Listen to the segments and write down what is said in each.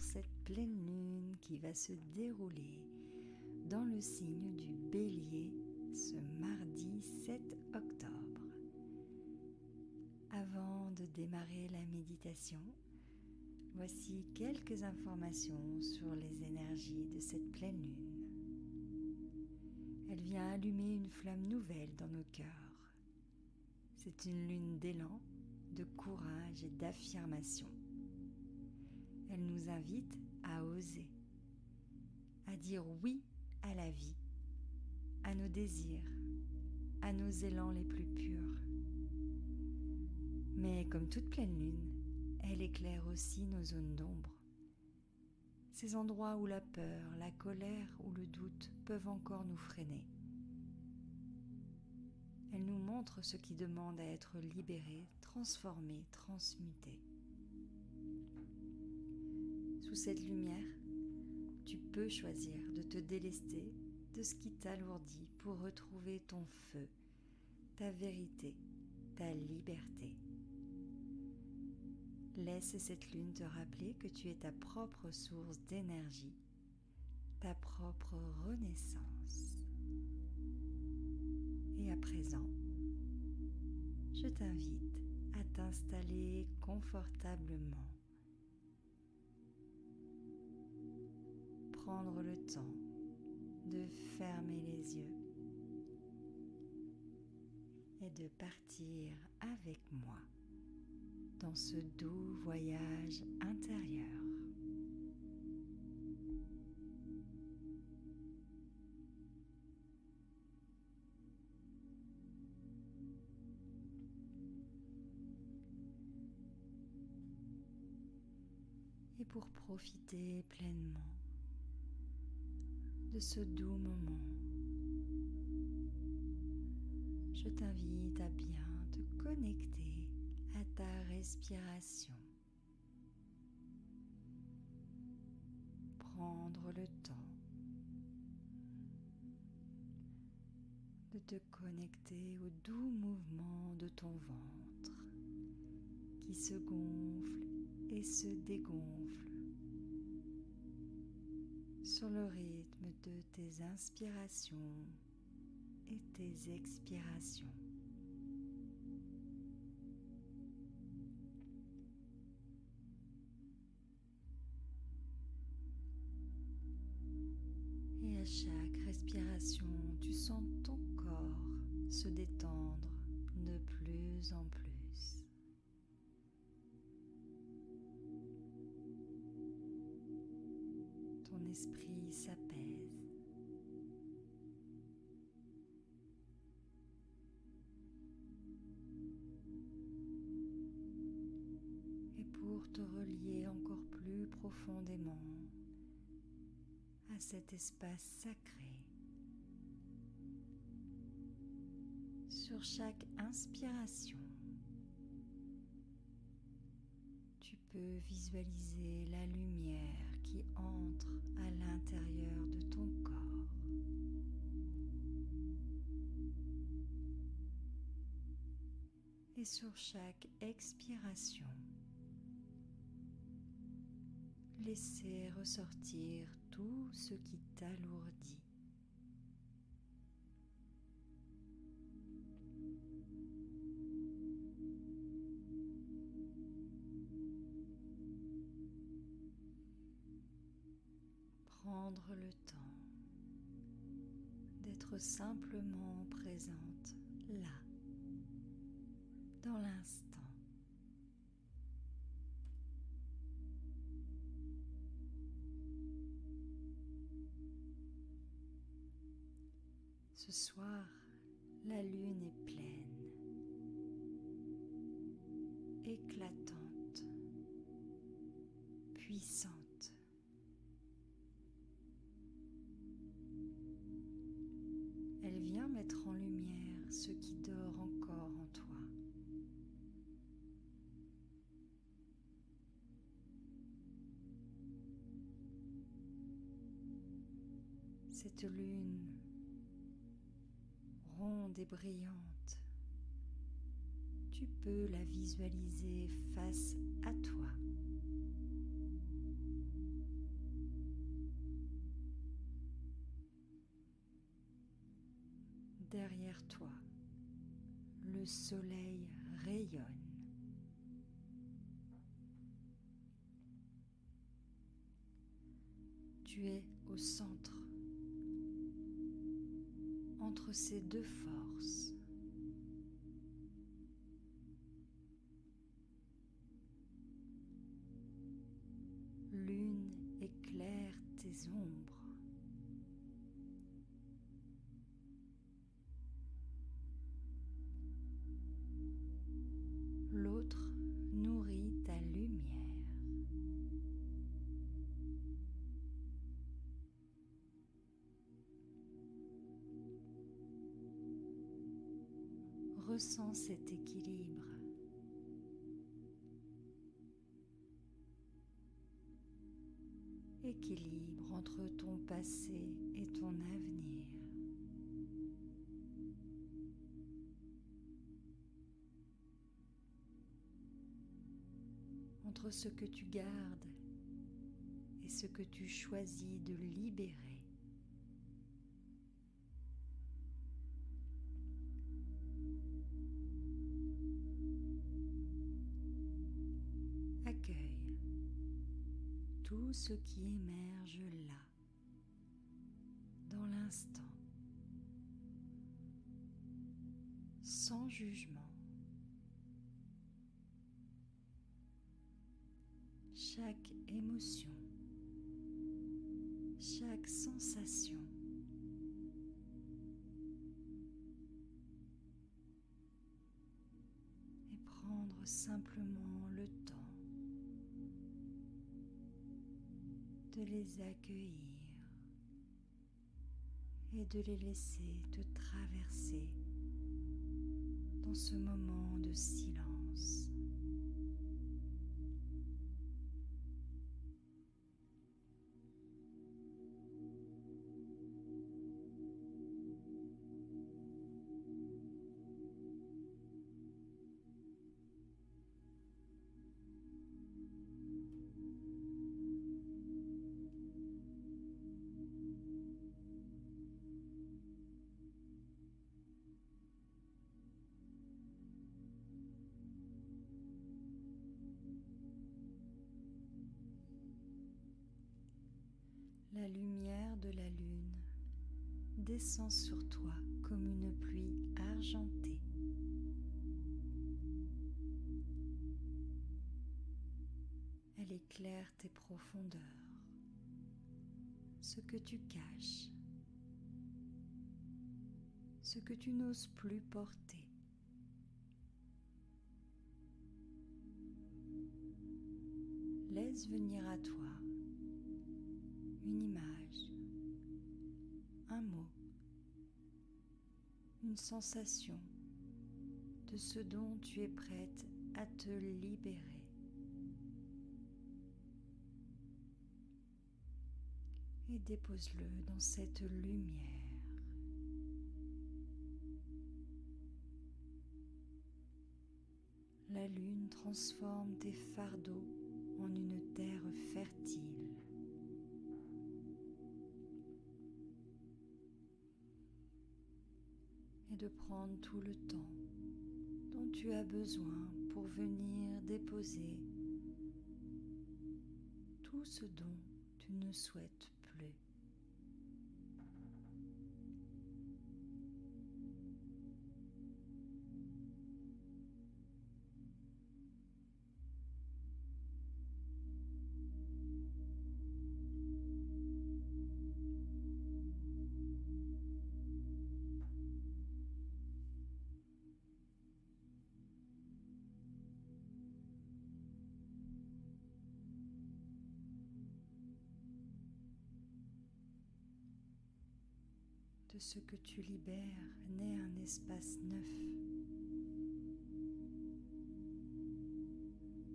cette pleine lune qui va se dérouler dans le signe du Bélier ce mardi 7 octobre. Avant de démarrer la méditation, voici quelques informations sur les énergies de cette pleine lune. Elle vient allumer une flamme nouvelle dans nos cœurs. C'est une lune d'élan, de courage et d'affirmation. Elle nous invite à oser, à dire oui à la vie, à nos désirs, à nos élans les plus purs. Mais comme toute pleine lune, elle éclaire aussi nos zones d'ombre, ces endroits où la peur, la colère ou le doute peuvent encore nous freiner. Elle nous montre ce qui demande à être libéré, transformé, transmuté. Sous cette lumière, tu peux choisir de te délester de ce qui t'alourdit pour retrouver ton feu, ta vérité, ta liberté. Laisse cette lune te rappeler que tu es ta propre source d'énergie, ta propre renaissance. Et à présent, je t'invite à t'installer confortablement. Prendre le temps de fermer les yeux et de partir avec moi dans ce doux voyage intérieur. Et pour profiter pleinement de ce doux moment, je t'invite à bien te connecter à ta respiration. Prendre le temps de te connecter au doux mouvement de ton ventre qui se gonfle et se dégonfle sur le rythme de tes inspirations et tes expirations. Et à chaque respiration, tu sens ton corps se détendre de plus en plus. Ton esprit s'apaise. Et pour te relier encore plus profondément à cet espace sacré, sur chaque inspiration, tu peux visualiser la lumière qui entre à l'intérieur de ton corps. Et sur chaque expiration, laissez ressortir tout ce qui t'alourdit. Prendre le temps d'être simplement présente là, dans l'instant. Ce soir, la lune est pleine, éclatante, puissante. Elle vient mettre en lumière ce qui dort encore en toi. Cette lune ronde et brillante, tu peux la visualiser face à toi. Derrière toi, le soleil rayonne. Tu es au centre, entre ces deux forces. L'une éclaire tes ombres. L'autre nourrit ta lumière. Ressens cet équilibre. Équilibre entre ton passé et ton avenir. Entre ce que tu gardes et ce que tu choisis de libérer. Accueille tout ce qui émerge là, dans l'instant, sans jugement. Chaque émotion, chaque sensation, et prendre simplement le temps de les accueillir et de les laisser te traverser dans ce moment de silence. La lumière de la lune descend sur toi comme une pluie argentée. Elle éclaire tes profondeurs, ce que tu caches, ce que tu n'oses plus porter. Laisse venir à toi une image, un mot, une sensation de ce dont tu es prête à te libérer. Et dépose-le dans cette lumière. La lune transforme tes fardeaux en une terre fertile. Et de prendre tout le temps dont tu as besoin pour venir déposer tout ce dont tu ne souhaites plus. De ce que tu libères naît un espace neuf,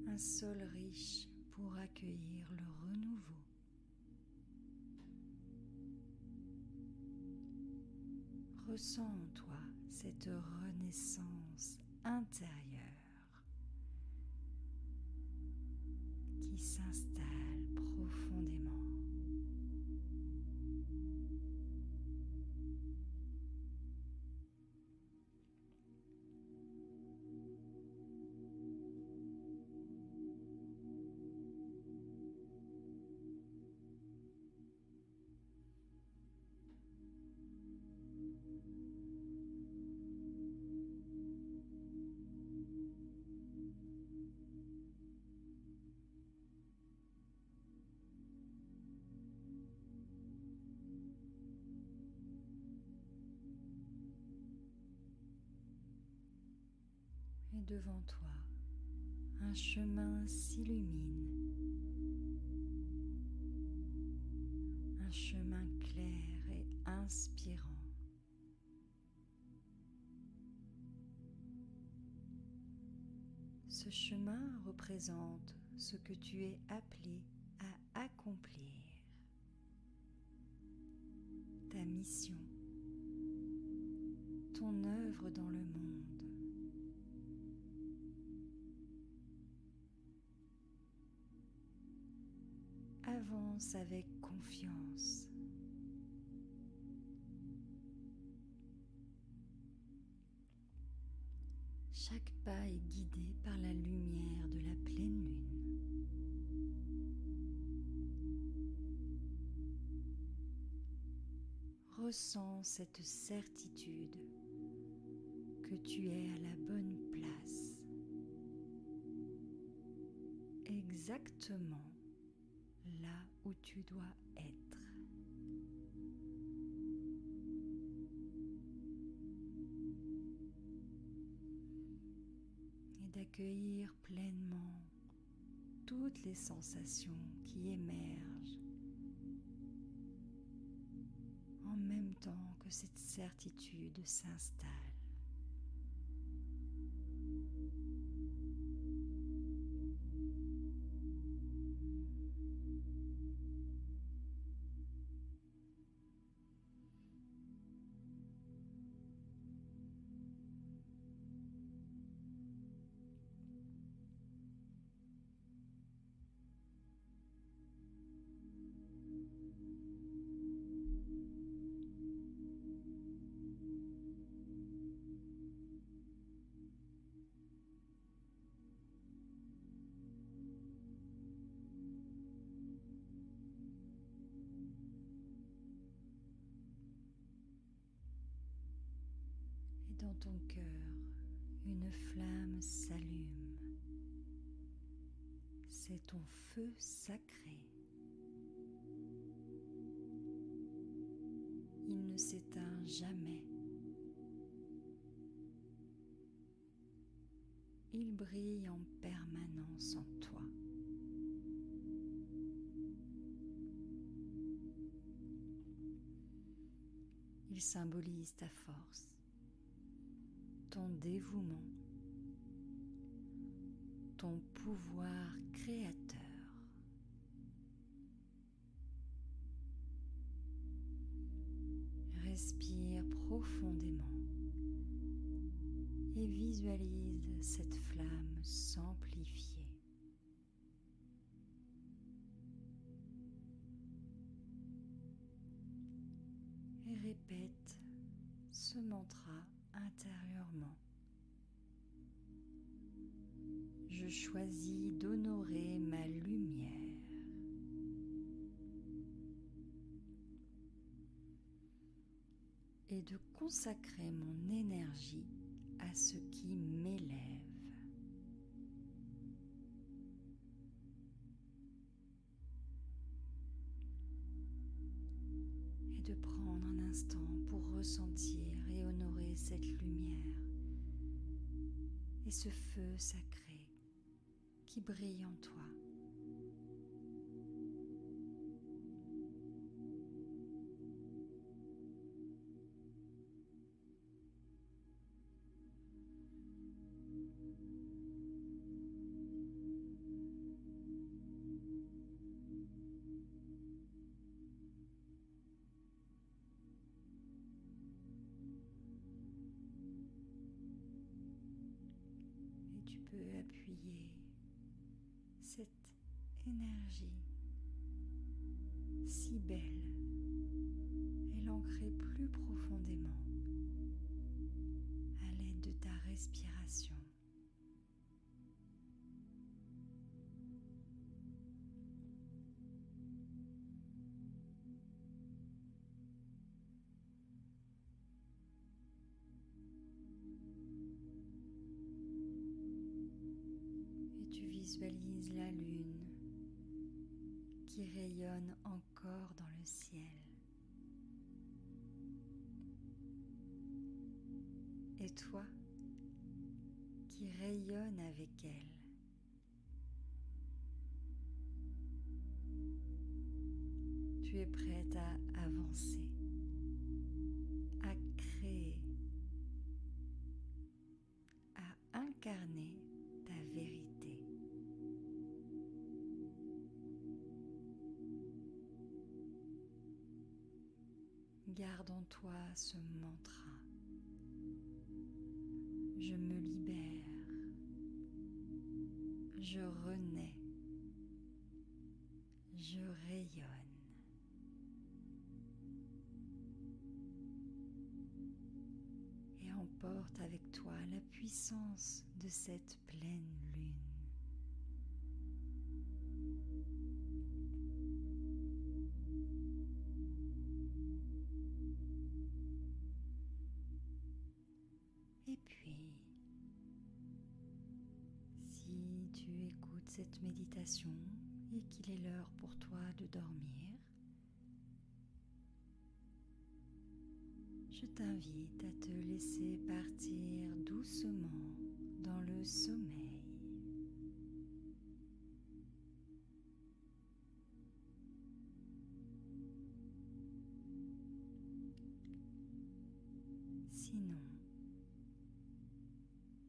un sol riche pour accueillir le renouveau. Ressens en toi cette renaissance intérieure qui s'installe profondément. Et devant toi, un chemin s'illumine, un chemin clair et inspirant. Ce chemin représente ce que tu es appelé à accomplir, ta mission, ton œuvre dans le monde. Avance avec confiance. Chaque pas est guidé par la lumière de la pleine lune. Ressens cette certitude que tu es à la bonne place, exactement là où tu dois être. Et d'accueillir pleinement toutes les sensations qui émergent en même temps que cette certitude s'installe. Dans ton cœur, une flamme s'allume. C'est ton feu sacré. Il ne s'éteint jamais. Il brille en permanence en toi. Il symbolise ta force, ton dévouement, ton pouvoir créateur. Respire profondément et visualise cette flamme s'amplifier. Et répète ce mantra intérieurement. Je choisis d'honorer ma lumière. Et de consacrer mon énergie à ce qui m'élève. Et de prendre un instant pour ressentir et honorer cette lumière et ce feu sacré qui brille en toi. Tu peux appuyer cette énergie si belle et l'ancrer plus profondément à l'aide de ta respiration. Visualise la lune qui rayonne encore dans le ciel. Et toi qui qui rayonne avec elle. Tu es prête à avancer, à créer, à incarner ta vérité. Garde en toi ce mantra. Je me libère, je renais, je rayonne. Et emporte avec toi la puissance de cette pleine lune. Et puis, si tu écoutes cette méditation et qu'il est l'heure pour toi de dormir, je t'invite à te laisser partir doucement dans le sommeil. Sinon,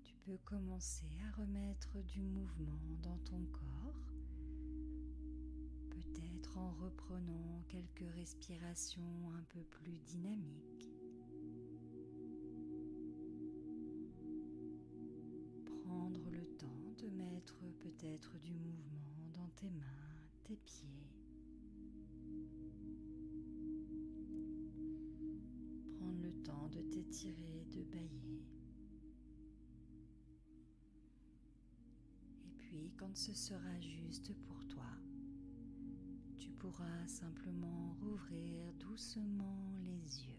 tu peux commencer à remettre du mouvement dans ton corps, peut-être en reprenant quelques respirations un peu plus dynamiques. Prendre le temps de mettre peut-être du mouvement dans tes mains, tes pieds. Prendre le temps de t'étirer, de bâiller. Et puis, quand ce sera juste pour toi, tu pourras simplement rouvrir doucement les yeux.